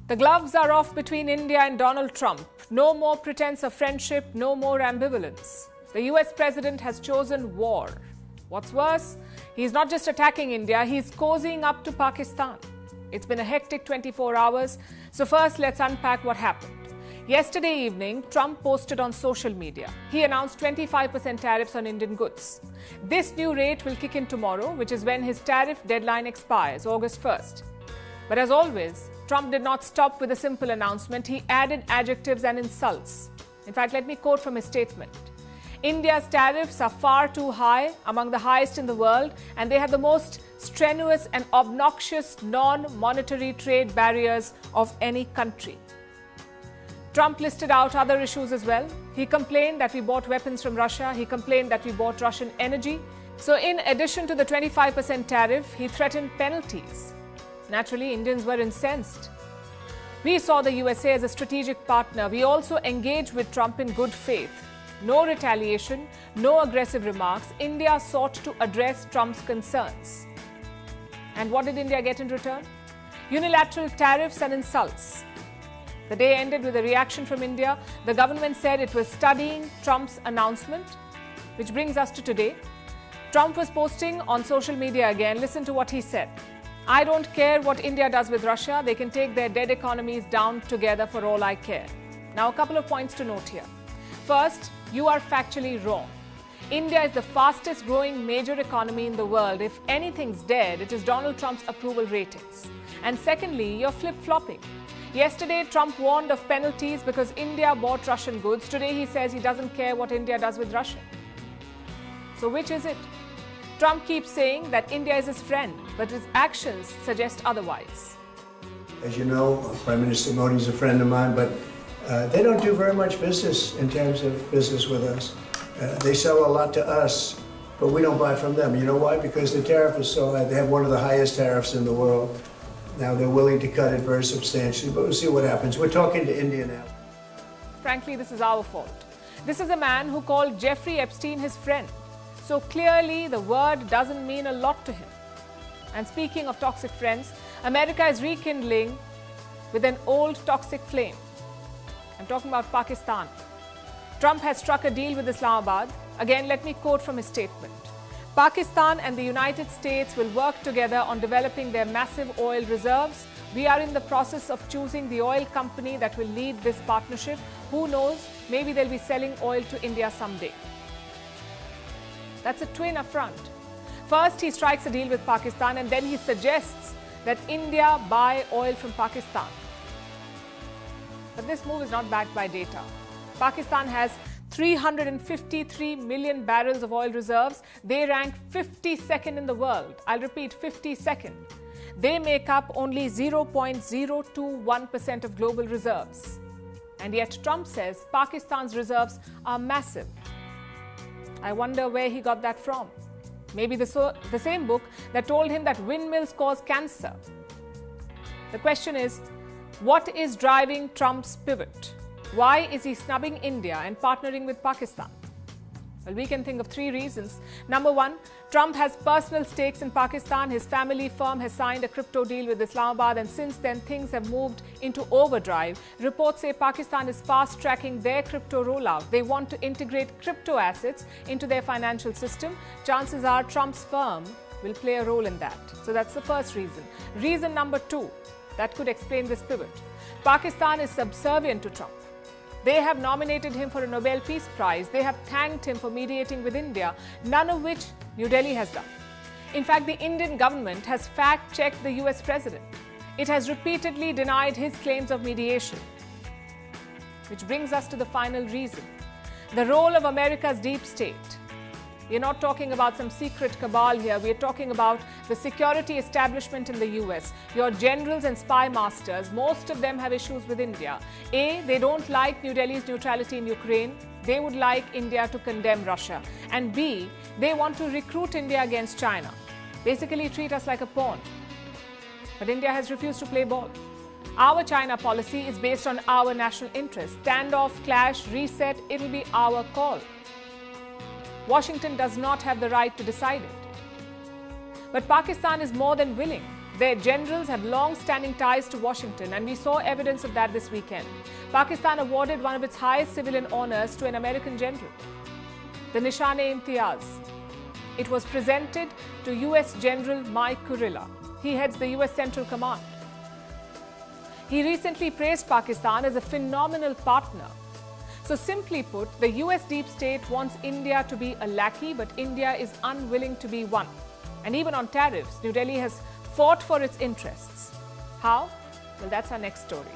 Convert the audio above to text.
The gloves are off between India and Donald Trump. No more pretense of friendship, no more ambivalence. The US president has chosen war. What's worse, he's not just attacking India, he's cozying up to Pakistan. It's been a hectic 24 hours, so first let's unpack what happened. Yesterday evening, Trump posted on social media. He announced 25% tariffs on Indian goods. This new rate will kick in tomorrow, which is when his tariff deadline expires, August 1st. But as always, Trump did not stop with a simple announcement. He added adjectives and insults. In fact, let me quote from his statement. India's tariffs are far too high, among the highest in the world, and they have the most strenuous and obnoxious non-monetary trade barriers of any country. Trump listed out other issues as well. He complained that we bought weapons from Russia. He complained that we bought Russian energy. So in addition to the 25% tariff, he threatened penalties. Naturally, Indians were incensed. We saw the USA as a strategic partner. We also engaged with Trump in good faith. No retaliation, no aggressive remarks. India sought to address Trump's concerns. And what did India get in return? Unilateral tariffs and insults. The day ended with a reaction from India. The government said it was studying Trump's announcement, which brings us to today. Trump was posting on social media again. Listen to what he said. I don't care what India does with Russia. They can take their dead economies down together for all I care. Now, a couple of points to note here. First, you are factually wrong. India is the fastest growing major economy in the world. If anything's dead, it is Donald Trump's approval ratings. And secondly, you're flip-flopping. Yesterday, Trump warned of penalties because India bought Russian goods. Today, he says he doesn't care what India does with Russia. So which is it? Trump keeps saying that India is his friend, but his actions suggest otherwise. As you know, Prime Minister Modi is a friend of mine, but they don't do very much business in terms of business with us. They sell a lot to us, but we don't buy from them. You know why? Because the tariff is so high. They have one of the highest tariffs in the world. Now they're willing to cut it very substantially, but we'll see what happens. We're talking to India now. Frankly, this is our fault. This is a man who called Jeffrey Epstein his friend. So clearly, the word doesn't mean a lot to him. And speaking of toxic friends, America is rekindling with an old toxic flame. I'm talking about Pakistan. Trump has struck a deal with Islamabad. Again, let me quote from his statement. Pakistan and the United States will work together on developing their massive oil reserves. We are in the process of choosing the oil company that will lead this partnership. Who knows, maybe they'll be selling oil to India someday. That's a twin affront. First, he strikes a deal with Pakistan and then he suggests that India buy oil from Pakistan. But this move is not backed by data. Pakistan has 353 million barrels of oil reserves. They rank 52nd in the world. I'll repeat, 52nd. They make up only 0.021% of global reserves. And yet Trump says Pakistan's reserves are massive. I wonder where he got that from. Maybe the same book that told him that windmills cause cancer. The question is, what is driving Trump's pivot? Why is he snubbing India and partnering with Pakistan? Well, we can think of three reasons. Number one, Trump has personal stakes in Pakistan. His family firm has signed a crypto deal with Islamabad, and since then things have moved into overdrive. Reports say Pakistan is fast-tracking their crypto rollout. They want to integrate crypto assets into their financial system. Chances are Trump's firm will play a role in that. So that's the first reason. Reason number two, that could explain this pivot. Pakistan is subservient to Trump. They have nominated him for a Nobel Peace Prize. They have thanked him for mediating with India, none of which New Delhi has done. In fact, the Indian government has fact-checked the US president. It has repeatedly denied his claims of mediation. Which brings us to the final reason. The role of America's deep state. We're not talking about some secret cabal here. We're talking about the security establishment in the US. Your generals and spy masters, most of them have issues with India. A, they don't like New Delhi's neutrality in Ukraine. They would like India to condemn Russia. And B, they want to recruit India against China. Basically treat us like a pawn. But India has refused to play ball. Our China policy is based on our national interests. Standoff, clash, reset, it'll be our call. Washington does not have the right to decide it. But Pakistan is more than willing. Their generals have long-standing ties to Washington, and we saw evidence of that this weekend. Pakistan awarded one of its highest civilian honors to an American general, the Nishan-e-Imtiaz. It was presented to US General Mike Kurilla. He heads the US Central Command. He recently praised Pakistan as a phenomenal partner. So simply put, the US deep state wants India to be a lackey, but India is unwilling to be one. And even on tariffs, New Delhi has fought for its interests. How? Well, that's our next story.